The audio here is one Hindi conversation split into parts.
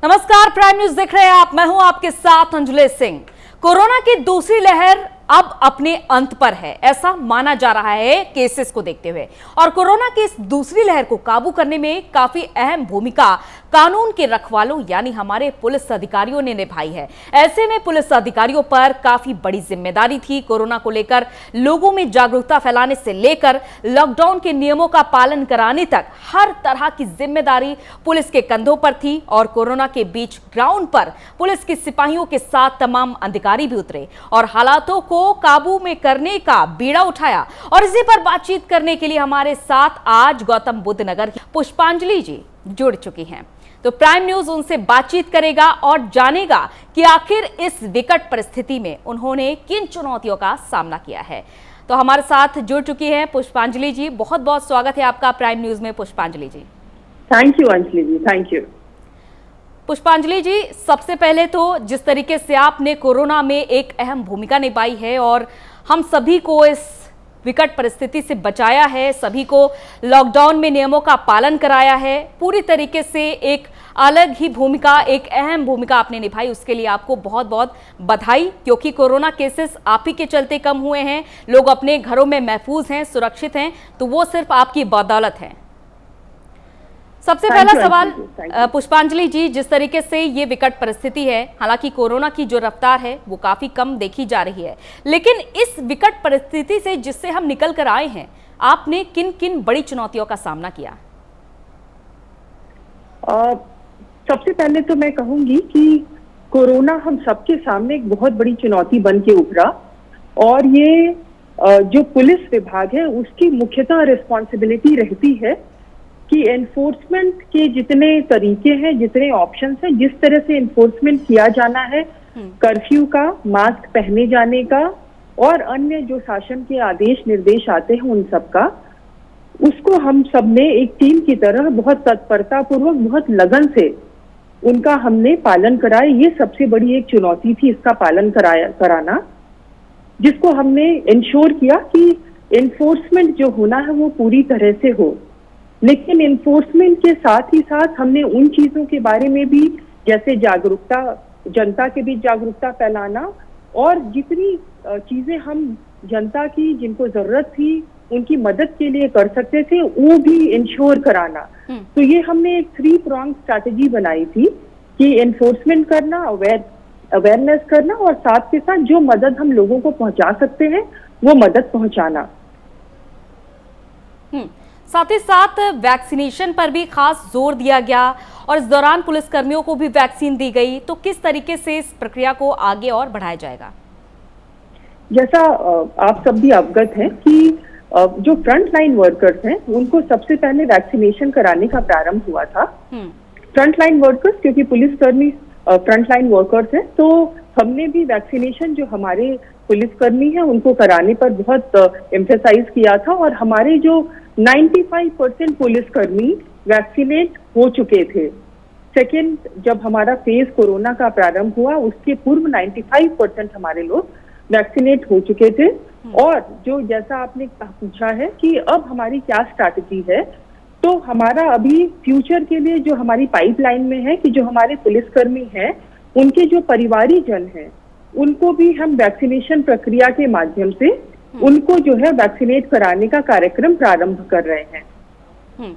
नमस्कार, प्राइम न्यूज देख रहे हैं आप। मैं हूं आपके साथ अंजुले सिंह। कोरोना की दूसरी लहर अब अपने अंत पर है, ऐसा माना जा रहा है केसेस को देखते हुए। और कोरोना की इस दूसरी लहर को काबू करने में काफी अहम भूमिका कानून के रखवालों यानी हमारे पुलिस अधिकारियों ने निभाई है। ऐसे में पुलिस अधिकारियों पर काफी बड़ी जिम्मेदारी थी। कोरोना को लेकर लोगों में जागरूकता फैलाने से लेकर लॉकडाउन के नियमों का पालन कराने तक हर तरह की जिम्मेदारी पुलिस के कंधों पर थी। और कोरोना के बीच ग्राउंड पर पुलिस के सिपाहियों के साथ तमाम अधिकारी भी उतरे और हालातों को काबू में करने का बीड़ा उठाया। और इसी पर बातचीत करने के लिए हमारे साथ आज गौतम बुद्ध नगर की पुष्पांजलि जी जुड़ चुकी हैं। तो प्राइम न्यूज उनसे बातचीत करेगा और जानेगा कि आखिर इस विकट परिस्थिति में उन्होंने किन चुनौतियों का सामना किया है। तो हमारे साथ जुड़ चुकी हैं पुष्पांजलि जी। बहुत बहुत स्वागत है आपका प्राइम न्यूज में Pushpanjali ji. Thank you Anjali ji, thank you. Pushpanjali ji, सबसे पहले तो जिस तरीके से आपने कोरोना में एक अहम भूमिका निभाई है और हम सभी को इस विकट परिस्थिति से बचाया है, सभी को लॉकडाउन में नियमों का पालन कराया है, पूरी तरीके से एक अलग ही भूमिका, एक अहम भूमिका आपने निभाई, उसके लिए आपको बहुत बहुत बधाई। क्योंकि कोरोना केसेस आप ही के चलते कम हुए हैं, लोग अपने घरों में महफूज हैं, सुरक्षित हैं, तो वो सिर्फ आपकी बदौलत है। सबसे पहला सवाल पुष्पांजलि जी, जिस तरीके से ये विकट परिस्थिति है, हालांकि कोरोना की जो रफ्तार है वो काफी कम देखी जा रही है, लेकिन इस विकट परिस्थिति से जिससे हम निकल कर आए हैं, आपने किन किन बड़ी चुनौतियों का सामना किया? सबसे पहले तो मैं कहूंगी कि कोरोना हम सबके सामने एक बहुत बड़ी चुनौती बन के उभरा। और ये जो पुलिस विभाग है उसकी मुख्यतः रिस्पॉन्सिबिलिटी रहती है कि एनफोर्समेंट के जितने तरीके हैं, जितने ऑप्शंस हैं, जिस तरह से एनफोर्समेंट किया जाना है, कर्फ्यू का, मास्क पहने जाने का और अन्य जो शासन के आदेश निर्देश आते हैं उन सब का, उसको हम सब ने एक टीम की तरह बहुत तत्परता पूर्वक, बहुत लगन से उनका हमने पालन कराया। ये सबसे बड़ी एक चुनौती थी, इसका पालन कराना, जिसको हमने इंश्योर किया कि एनफोर्समेंट जो होना है वो पूरी तरह से हो। लेकिन एनफोर्समेंट के साथ ही साथ हमने उन चीजों के बारे में भी, जैसे जागरूकता, जनता के बीच जागरूकता फैलाना और जितनी चीजें हम जनता की जिनको जरूरत थी उनकी मदद के लिए कर सकते थे वो भी इंश्योर कराना। तो ये हमने एक 3 pronged स्ट्रैटेजी बनाई थी कि एनफोर्समेंट करना, अवेयरनेस करना और साथ के साथ जो मदद हम लोगों को पहुंचा सकते हैं वो मदद पहुंचाना। साथ ही साथ वैक्सीनेशन पर भी खास जोर दिया गया और इस दौरान पुलिसकर्मियों को भी वैक्सीन दी गई। तो किस तरीके से इस प्रक्रिया को आगे और बढ़ाया जाएगा? जैसा आप सब भी अवगत हैं कि जो फ्रंट लाइन वर्कर्स हैं उनको सबसे पहले वैक्सीनेशन कराने का प्रारंभ हुआ था। फ्रंट लाइन वर्कर्स, क्योंकि पुलिसकर्मी फ्रंट लाइन वर्कर्स हैं, तो हमने भी वैक्सीनेशन जो हमारे पुलिसकर्मी हैं उनको कराने पर बहुत एम्फेसाइज किया था। और हमारे जो 95% पुलिसकर्मी वैक्सीनेट हो चुके थे। सेकेंड, जब हमारा फेज कोरोना का प्रारंभ हुआ उसके पूर्व 95% हमारे लोग वैक्सीनेट हो चुके थे। और जो जैसा आपने पूछा है कि अब हमारी क्या स्ट्रैटेजी है, तो हमारा अभी फ्यूचर के लिए जो हमारी पाइपलाइन में है कि जो हमारे पुलिसकर्मी हैं उनके जो परिवारीजन हैं उनको भी हम वैक्सीनेशन प्रक्रिया के माध्यम से उनको जो है वैक्सीनेट कराने का कार्यक्रम प्रारंभ कर रहे हैं।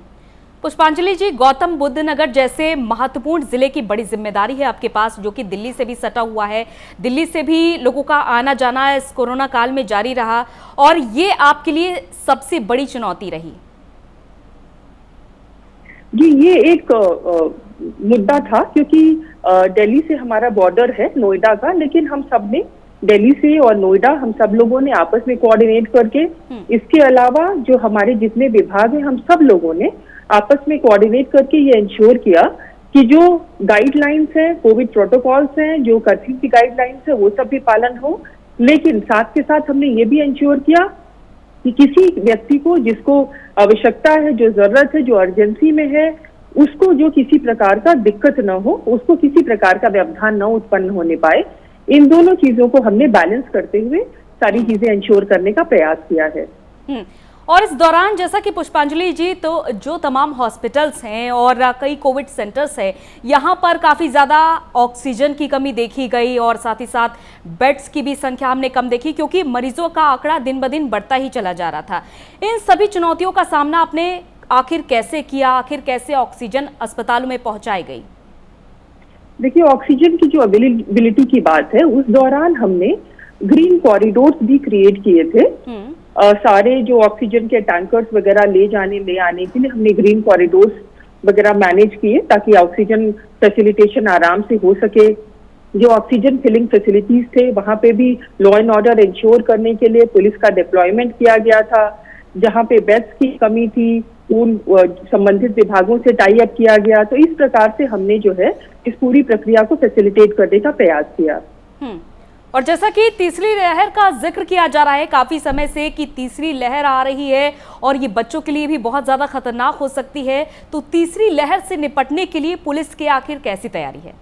पुष्पांजलि जी, गौतम बुद्ध नगर जैसे महत्वपूर्ण जिले की बड़ी जिम्मेदारी है आपके पास, जो कि दिल्ली से भी सटा हुआ है। दिल्ली से भी लोगों का आना जाना इस कोरोना काल में जारी रहा और ये आपके लिए सबसे बड़ी चुनौती रही। जी, ये एक मुद्दा था क्योंकि दिल्ली से हमारा बॉर्डर है नोएडा का, लेकिन हम सब ने दिल्ली से और नोएडा हम सब लोगों ने आपस में कोऑर्डिनेट करके, इसके अलावा जो हमारे जितने विभाग हैं हम सब लोगों ने आपस में कोऑर्डिनेट करके ये इंश्योर किया कि जो गाइडलाइंस हैं, कोविड प्रोटोकॉल्स हैं, जो कर्फ्यू की गाइडलाइंस है वो सब भी पालन हो। लेकिन साथ के साथ हमने ये भी इंश्योर किया कि किसी व्यक्ति को जिसको आवश्यकता है, जो जरूरत है, जो अर्जेंसी में है, उसको जो किसी प्रकार का दिक्कत न हो, उसको किसी प्रकार का व्यवधान न उत्पन्न होने पाए। इन दोनों चीजों को हमने बैलेंस करते हुए सारी चीजें इंश्योर करने का प्रयास किया है। और इस दौरान जैसा कि पुष्पांजलि जी, तो जो तमाम हॉस्पिटल्स हैं और कई कोविड सेंटर्स हैं, यहाँ पर काफ़ी ज़्यादा ऑक्सीजन की कमी देखी गई और साथ ही साथ बेड्स की भी संख्या हमने कम देखी, क्योंकि मरीजों का आंकड़ा दिन ब दिन बढ़ता ही चला जा रहा था। इन सभी चुनौतियों का सामना आपने आखिर कैसे किया? आखिर कैसे ऑक्सीजन अस्पतालों में पहुंचाई गई? देखिए, ऑक्सीजन की जो अवेलेबिलिटी की बात है, उस दौरान हमने ग्रीन कॉरिडोर्स भी क्रिएट किए थे। सारे जो ऑक्सीजन के टैंकर्स वगैरह ले आने के लिए हमने ग्रीन कॉरिडोर्स वगैरह मैनेज किए, ताकि ऑक्सीजन फैसिलिटेशन आराम से हो सके। जो ऑक्सीजन फिलिंग फैसिलिटीज थे, वहां पे भी लॉ एंड ऑर्डर इंश्योर करने के लिए पुलिस का डिप्लॉयमेंट किया गया था। जहां पे बेड्स की कमी थी, उन संबंधित विभागों से टाई अप किया गया। तो इस प्रकार से हमने जो है इस पूरी प्रक्रिया को फैसिलिटेट करने का प्रयास किया। और जैसा कि तीसरी लहर का जिक्र किया जा रहा है काफी समय से कि तीसरी लहर आ रही है और ये बच्चों के लिए भी बहुत ज्यादा खतरनाक हो सकती है, तो तीसरी लहर से निपटने के लिए पुलिस की आखिर कैसी तैयारी है?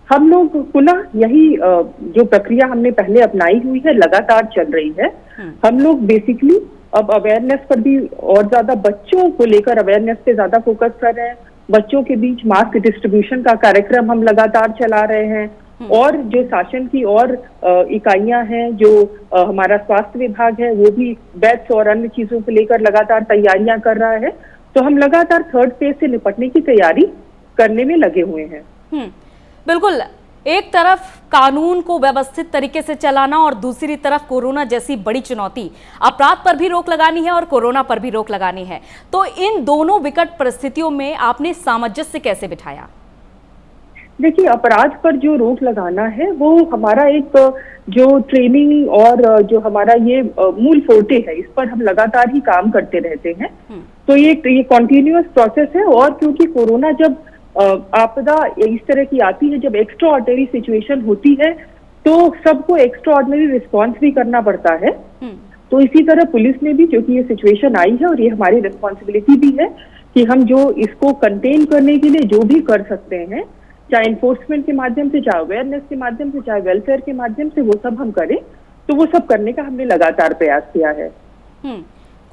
हम लोग पुनः यही जो प्रक्रिया हमने पहले अपनाई हुई है लगातार चल रही है। हम लोग बेसिकली अब अवेयरनेस पर भी और ज्यादा, बच्चों को लेकर अवेयरनेस पे ज्यादा फोकस कर रहे हैं। बच्चों के बीच मास्क डिस्ट्रीब्यूशन का कार्यक्रम हम लगातार चला रहे हैं। और जो शासन की और इकाइयां हैं, जो हमारा स्वास्थ्य विभाग है, वो भी बेड्स और अन्य चीजों को लेकर लगातार तैयारियां कर रहा है। तो हम लगातार थर्ड फेज से निपटने की तैयारी करने में लगे हुए हैं। बिल्कुल, एक तरफ कानून को व्यवस्थित तरीके से चलाना और दूसरी तरफ कोरोना जैसी बड़ी चुनौती, अपराध पर भी रोक लगानी है और कोरोना पर भी रोक लगानी है। तो इन दोनों विकट परिस्थितियों में आपने सामंजस्य कैसे बिठाया? देखिए, अपराध पर जो रोक लगाना है वो हमारा एक जो ट्रेनिंग और जो हमारा ये मूल फोर्टे है, इस पर हम लगातार ही काम करते रहते हैं। तो ये कॉन्टिन्यूअस प्रोसेस है। और क्योंकि कोरोना जब आपदा इस तरह की आती है, जब एक्स्ट्रा ऑर्डिनरी सिचुएशन होती है, तो सबको एक्स्ट्रा ऑर्डिनरी रिस्पॉन्स भी करना पड़ता है। तो इसी तरह पुलिस ने भी, क्योंकि ये सिचुएशन आई है और ये हमारी रिस्पॉन्सिबिलिटी भी है कि हम जो इसको कंटेन करने के लिए जो भी कर सकते हैं, चाहे इन्फोर्समेंट के माध्यम से, चाहे अवेयरनेस के माध्यम से, चाहे वेलफेयर के माध्यम से, वो सब हम करें। तो वो सब करने का हमने लगातार प्रयास किया है।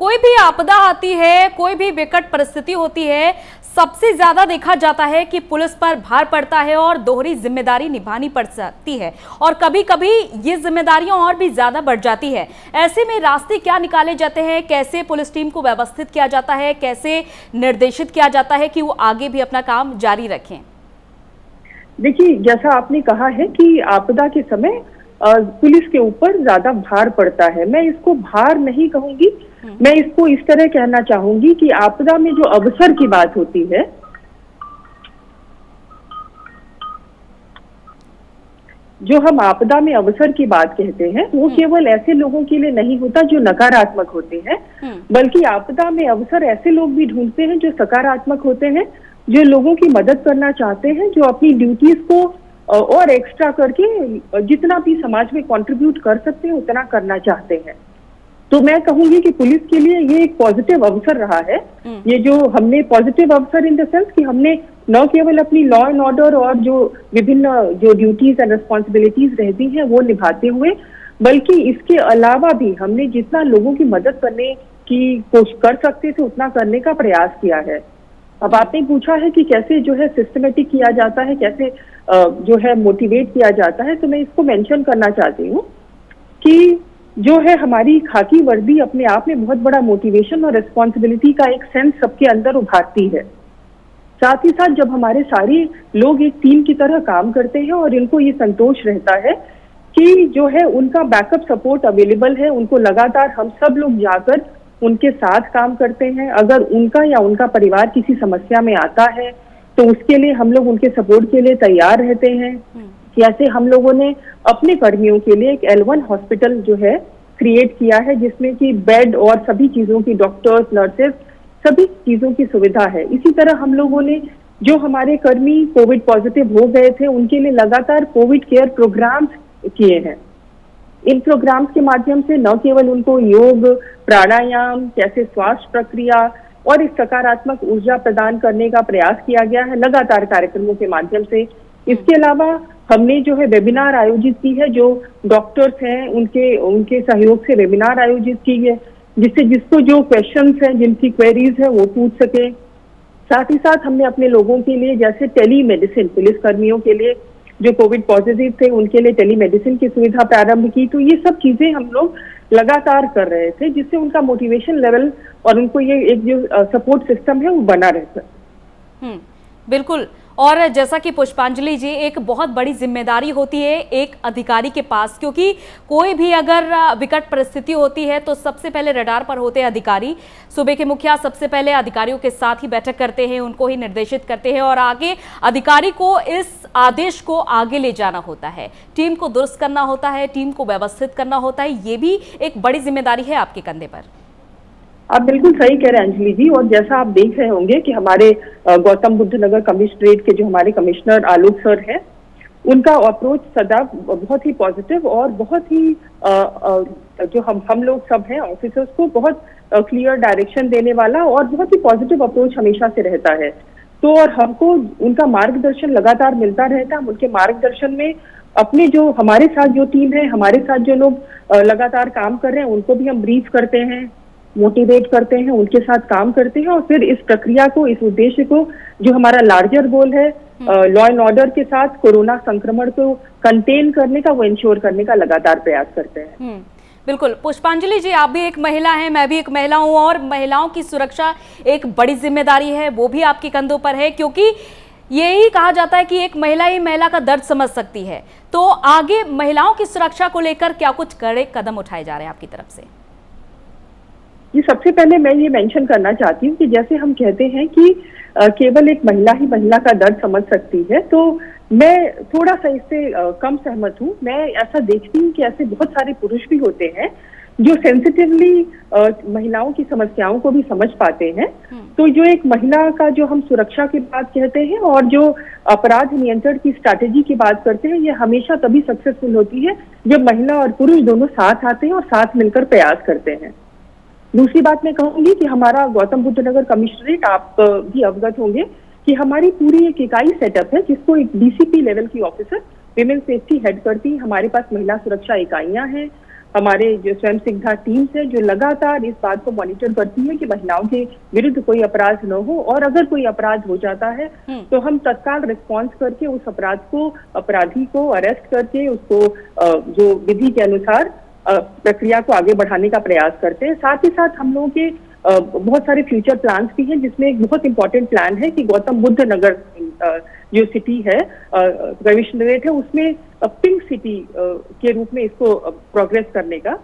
कोई भी आपदा आती है, कोई भी विकट परिस्थिति होती है, सबसे ज्यादा देखा जाता है कि पुलिस पर भार पड़ता है और दोहरी जिम्मेदारी निभानी पड़ सकती है और कभी कभी ये जिम्मेदारियां और भी ज्यादा बढ़ जाती है। ऐसे में रास्ते क्या निकाले जाते हैं? कैसे पुलिस टीम को व्यवस्थित किया जाता है? कैसे निर्देशित किया जाता है कि वो आगे भी अपना काम जारी रखें? देखिए, जैसा आपने कहा है कि आपदा के समय पुलिस के ऊपर ज्यादा भार पड़ता है, मैं इसको भार नहीं कहूंगी, मैं इसको इस तरह कहना चाहूंगी कि आपदा में जो अवसर की बात होती है, जो हम आपदा में अवसर की बात कहते हैं, वो केवल ऐसे लोगों के लिए नहीं होता जो नकारात्मक होते हैं, बल्कि आपदा में अवसर ऐसे लोग भी ढूंढते हैं जो सकारात्मक होते हैं, जो लोगों की मदद करना चाहते हैं, जो अपनी ड्यूटीज को और एक्स्ट्रा करके जितना भी समाज में कंट्रीब्यूट कर सकते हैं उतना करना चाहते हैं। तो मैं कहूंगी कि पुलिस के लिए ये एक पॉजिटिव अवसर रहा है। ये जो हमने पॉजिटिव अवसर इन द सेंस कि हमने न केवल अपनी लॉ एंड ऑर्डर और जो विभिन्न जो ड्यूटीज एंड रिस्पॉन्सिबिलिटीज रहती हैं वो निभाते हुए, बल्कि इसके अलावा भी हमने जितना लोगों की मदद करने की कोशिश कर सकते थे उतना करने का प्रयास किया है। अब आपने पूछा है कि कैसे जो है सिस्टमेटिक किया जाता है, कैसे जो है मोटिवेट किया जाता है, तो मैं इसको मेंशन करना चाहती हूँ कि जो है हमारी खाकी वर्दी अपने आप में बहुत बड़ा मोटिवेशन और रिस्पॉन्सिबिलिटी का एक सेंस सबके अंदर उभारती है। साथ ही साथ जब हमारे सारे लोग एक टीम की तरह काम करते हैं और इनको ये संतोष रहता है कि जो है उनका बैकअप सपोर्ट अवेलेबल है, उनको लगातार हम सब लोग जाकर उनके साथ काम करते हैं। अगर उनका या उनका परिवार किसी समस्या में आता है तो उसके लिए हम लोग उनके सपोर्ट के लिए तैयार रहते हैं। जैसे हम लोगों ने अपने कर्मियों के लिए एक L1 हॉस्पिटल जो है क्रिएट किया है, जिसमें कि बेड और सभी चीजों की, डॉक्टर्स, नर्सेज, सभी चीजों की सुविधा है। इसी तरह हम लोगों ने जो हमारे कर्मी कोविड पॉजिटिव हो गए थे उनके लिए लगातार कोविड केयर प्रोग्राम्स किए हैं। इन प्रोग्राम्स के माध्यम से न केवल उनको योग, प्राणायाम, कैसे श्वास प्रक्रिया और इस सकारात्मक ऊर्जा प्रदान करने का प्रयास किया गया है लगातार कार्यक्रमों के माध्यम से। इसके अलावा हमने जो है वेबिनार आयोजित की है, जो डॉक्टर्स हैं उनके सहयोग से वेबिनार आयोजित की है, जिससे जिसको जो क्वेश्चंस हैं, जिनकी क्वेरीज है वो पूछ सके। साथ ही साथ हमने अपने लोगों के लिए जैसे टेली मेडिसिन, पुलिस कर्मियों के लिए जो कोविड पॉजिटिव थे उनके लिए टेली मेडिसिन की सुविधा प्रारंभ की। तो ये सब चीजें हम लोग लगातार कर रहे थे, जिससे उनका मोटिवेशन लेवल और उनको ये एक जो सपोर्ट सिस्टम है वो बना रहता। बिल्कुल। और जैसा कि पुष्पांजलि जी, एक बहुत बड़ी जिम्मेदारी होती है एक अधिकारी के पास, क्योंकि कोई भी अगर विकट परिस्थिति होती है तो सबसे पहले रडार पर होते हैं अधिकारी। सूबे के मुखिया सबसे पहले अधिकारियों के साथ ही बैठक करते हैं, उनको ही निर्देशित करते हैं और आगे अधिकारी को इस आदेश को आगे ले जाना होता है, टीम को दुरुस्त करना होता है, टीम को व्यवस्थित करना होता है। ये भी एक बड़ी जिम्मेदारी है आपके कंधे पर। आप बिल्कुल सही कह रहे हैं अंजलि जी। और जैसा आप देख रहे होंगे कि हमारे गौतम बुद्ध नगर कमिश्नरेट के जो हमारे कमिश्नर आलोक सर हैं, उनका अप्रोच सदा बहुत ही पॉजिटिव और बहुत ही जो हम लोग सब हैं ऑफिसर्स को बहुत क्लियर डायरेक्शन देने वाला और बहुत ही पॉजिटिव अप्रोच हमेशा से रहता है। तो और हमको उनका मार्गदर्शन लगातार मिलता रहता है। हम उनके मार्गदर्शन में अपने जो हमारे साथ जो टीम है, हमारे साथ जो लोग लगातार काम कर रहे हैं, उनको भी हम ब्रीफ करते हैं, मोटिवेट करते हैं, उनके साथ काम करते हैं और फिर इस प्रक्रिया को, इस उद्देश्य को, जो हमारा लार्जर गोल है लॉ एंड ऑर्डर के साथ कोरोना संक्रमण को कंटेन करने का, वो इंश्योर करने का लगातार प्रयास करते हैं। बिल्कुल। पुष्पांजलि जी, आप भी एक महिला हैं, मैं भी एक महिला हूं और महिलाओं की सुरक्षा एक बड़ी जिम्मेदारी है, वो भी आपके कंधों पर है, क्योंकि यही कहा जाता है कि एक महिला ही महिला का दर्द समझ सकती है। तो आगे महिलाओं की सुरक्षा को लेकर क्या कुछ कड़े कदम उठाए जा रहे हैं आपकी तरफ से? ये सबसे पहले मैं ये मेंशन करना चाहती हूँ कि जैसे हम कहते हैं कि केवल एक महिला ही महिला का दर्द समझ सकती है, तो मैं थोड़ा सा इससे कम सहमत हूँ। मैं ऐसा देखती हूँ कि ऐसे बहुत सारे पुरुष भी होते हैं जो सेंसिटिवली महिलाओं की समस्याओं को भी समझ पाते हैं। तो जो एक महिला का जो हम सुरक्षा की बात कहते हैं और जो अपराध नियंत्रण की स्ट्रैटेजी की बात करते हैं, ये हमेशा तभी सक्सेसफुल होती है जब महिला और पुरुष दोनों साथ आते हैं और साथ मिलकर प्रयास करते हैं। दूसरी बात मैं कहूंगी कि हमारा गौतम बुद्ध नगर कमिश्नरेट, आप भी अवगत होंगे कि हमारी पूरी एक इकाई सेटअप है जिसको एक डीसीपी लेवल की ऑफिसर विमेन सेफ्टी हेड करती है। हमारे पास महिला सुरक्षा इकाइयां हैं, हमारे जो स्वयं सिद्धा टीम्स है जो लगातार इस बात को मॉनिटर करती है कि महिलाओं के विरुद्ध कोई अपराध न हो, और अगर कोई अपराध हो जाता है तो हम तत्काल रिस्पॉन्स करके उस अपराध को, अपराधी को अरेस्ट करके उसको जो विधि के अनुसार प्रक्रिया को आगे बढ़ाने का प्रयास करते हैं। साथ ही साथ हम लोगों के बहुत सारे फ्यूचर प्लान्स भी हैं, जिसमें एक बहुत इंपॉर्टेंट प्लान है कि गौतम बुद्ध नगर जो सिटी है, कमिश्नरेट है, उसमें पिंक सिटी के रूप में इसको प्रोग्रेस करने का,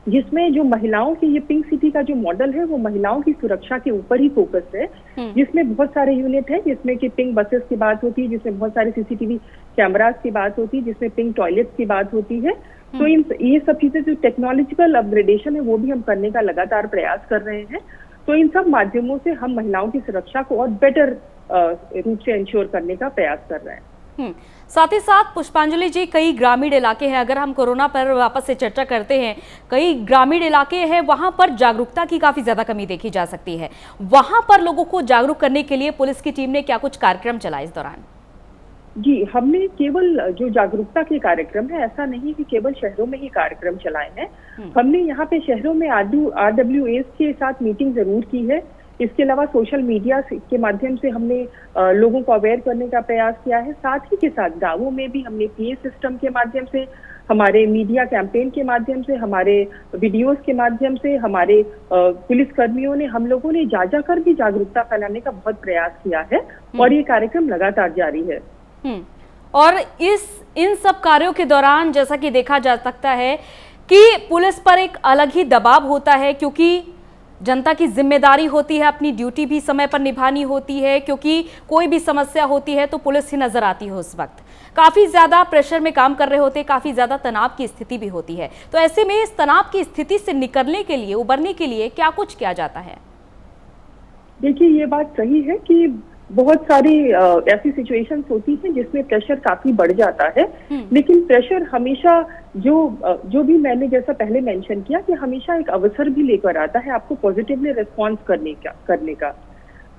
जिसमें जो महिलाओं की ये पिंक सिटी का जो मॉडल है वो महिलाओं की सुरक्षा के ऊपर ही फोकस है, जिसमें बहुत सारे यूनिट है, जिसमें कि पिंक बसेस की बात होती है, जिसमें बहुत सारे सीसीटीवी कैमरास की बात होती है, जिसमें पिंक टॉयलेट्स की बात होती है। तो ये सब चीजें जो टेक्नोलॉजिकल अपग्रेडेशन है वो भी हम करने का लगातार प्रयास कर रहे हैं। तो इन सब माध्यमों से हम महिलाओं की सुरक्षा को और बेटर रूप से इंश्योर करने का प्रयास कर रहे हैं। साथ ही साथ पुष्पांजलि जी, कई ग्रामीण इलाके हैं, अगर हम कोरोना पर वापस से चर्चा करते हैं, कई ग्रामीण इलाके हैं, वहां पर जागरूकता की काफी ज्यादा कमी देखी जा सकती है। वहां पर लोगों को जागरूक करने के लिए पुलिस की टीम ने क्या कुछ कार्यक्रम चलाए इस दौरान? जी, हमने केवल जो जागरूकता के कार्यक्रम है, ऐसा नहीं कि केवल शहरों में ही कार्यक्रम चलाए हैं। हमने यहाँ पे शहरों में RWAs के साथ मीटिंग जरूर की है। इसके अलावा सोशल मीडिया के माध्यम से हमने लोगों को अवेयर करने का प्रयास किया है। साथ ही के साथ गांवों में भी हमने PA सिस्टम के माध्यम से, हमारे मीडिया कैंपेन के माध्यम से, हमारे वीडियोस के माध्यम से, हमारे पुलिस कर्मियों ने, हम लोगों ने जा कर भी जागरूकता फैलाने का बहुत प्रयास किया है और ये कार्यक्रम लगातार जारी है। और इन सब कार्यों के दौरान जैसा कि देखा जा सकता है कि पुलिस पर एक अलग ही दबाव होता है, क्योंकि जनता की जिम्मेदारी होती है, अपनी ड्यूटी भी समय पर निभानी होती है, क्योंकि कोई भी समस्या होती है तो पुलिस ही नजर आती है। उस वक्त काफी ज्यादा प्रेशर में काम कर रहे होते हैं, काफी ज्यादा तनाव की स्थिति भी होती है। तो ऐसे में इस तनाव की स्थिति से निकलने के लिए, उबरने के लिए क्या कुछ किया जाता है? देखिए, ये बात सही है कि बहुत सारी ऐसी सिचुएशंस होती हैं जिसमें प्रेशर काफी बढ़ जाता है, लेकिन प्रेशर हमेशा जो भी मैंने जैसा पहले मेंशन किया कि हमेशा एक अवसर भी लेकर आता है आपको पॉजिटिवली रिस्पॉन्स करने का।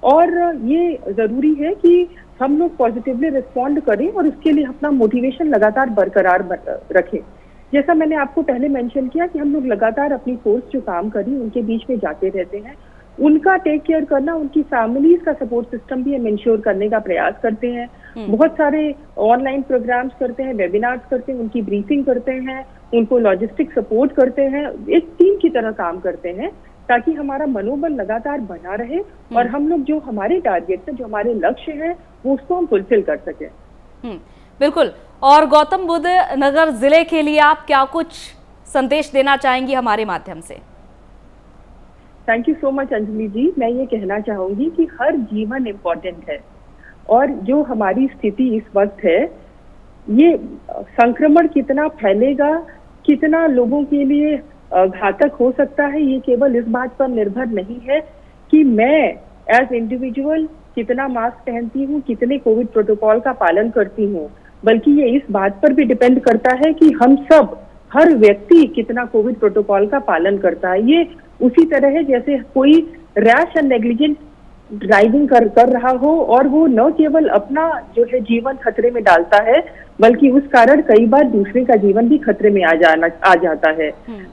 और ये जरूरी है कि हम लोग पॉजिटिवली रिस्पॉन्ड करें और उसके लिए अपना मोटिवेशन लगातार बरकरार रखें। जैसा मैंने आपको पहले मेंशन किया कि हम लोग लगातार अपनी फोर्स जो काम कर रही है उनके बीच में जाते रहते हैं, उनका टेक केयर करना, उनकी फैमिलीज का सपोर्ट सिस्टम भी हम इंश्योर करने का प्रयास करते हैं। बहुत सारे ऑनलाइन प्रोग्राम्स करते हैं, वेबिनार्स करते हैं, उनकी ब्रीफिंग करते हैं, उनको लॉजिस्टिक सपोर्ट करते हैं, एक टीम की तरह काम करते हैं ताकि हमारा मनोबल लगातार बना रहे और हम लोग जो हमारे टारगेट है, जो हमारे लक्ष्य हैं, वो उसको हम फुलफिल कर सकें। बिल्कुल। और गौतम बुद्ध नगर जिले के लिए आप क्या कुछ संदेश देना चाहेंगी हमारे माध्यम से? Thank you so much Anjali ji. मैं ये कहना चाहूंगी कि हर जीवन इम्पोर्टेंट है और जो हमारी स्थिति इस वक्त है, ये संक्रमण कितना फैलेगा, कितना लोगों के लिए घातक हो सकता है, ये केवल इस बात पर निर्भर नहीं है कि मैं एज इंडिविजुअल कितना मास्क पहनती हूँ, कितने कोविड प्रोटोकॉल का पालन करती हूँ, बल्कि ये इस बात पर भी डिपेंड करता है कि हम सब, हर व्यक्ति कितना कोविड प्रोटोकॉल का पालन करता है। ये उसी तरह है जैसे कोई रैश एंड नेग्लिजेंट ड्राइविंग कर रहा हो और वो न केवल अपना जो है जीवन खतरे में डालता है, बल्कि उस कारण कई बार दूसरे का जीवन भी खतरे में आ जाता है।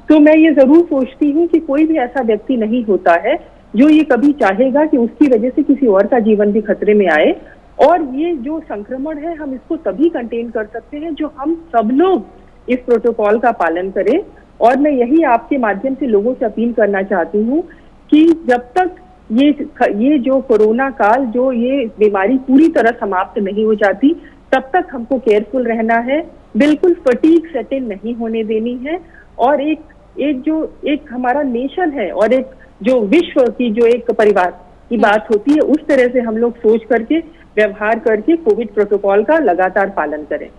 तो मैं ये जरूर सोचती हूँ कि कोई भी ऐसा व्यक्ति नहीं होता है जो ये कभी चाहेगा कि उसकी वजह से किसी और का जीवन भी खतरे में आए। और ये जो संक्रमण है, हम इसको तभी कंटेन कर सकते हैं जो हम सब लोग इस प्रोटोकॉल का पालन करें। और मैं यही आपके माध्यम से लोगों से अपील करना चाहती हूँ कि जब तक ये जो कोरोना काल, जो ये बीमारी पूरी तरह समाप्त नहीं हो जाती, तब तक हमको केयरफुल रहना है, बिल्कुल फटीग सेट इन नहीं होने देनी है। और एक हमारा नेशन है और एक जो विश्व की जो एक परिवार की बात होती है, उस तरह से हम लोग सोच करके, व्यवहार करके कोविड प्रोटोकॉल का लगातार पालन करें।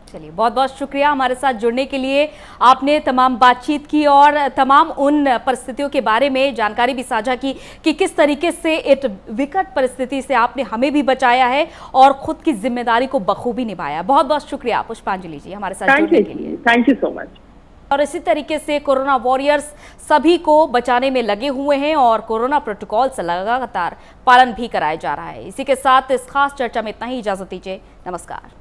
चलिए, बहुत बहुत शुक्रिया हमारे साथ जुड़ने के लिए। आपने तमाम बातचीत की और तमाम उन परिस्थितियों के बारे में जानकारी भी साझा की कि किस तरीके से एक विकट परिस्थिति से आपने हमें भी बचाया है और खुद की जिम्मेदारी को बखूबी निभाया। बहुत बहुत शुक्रिया पुष्पांजलि जी हमारे साथ जुड़ने के लिए। Thank you so much. और इसी तरीके से कोरोना वॉरियर्स सभी को बचाने में लगे हुए हैं और कोरोना प्रोटोकॉल से लगातार पालन भी कराया जा रहा है। इसी के साथ इस खास चर्चा में इतना ही, इजाजत दीजिए, नमस्कार।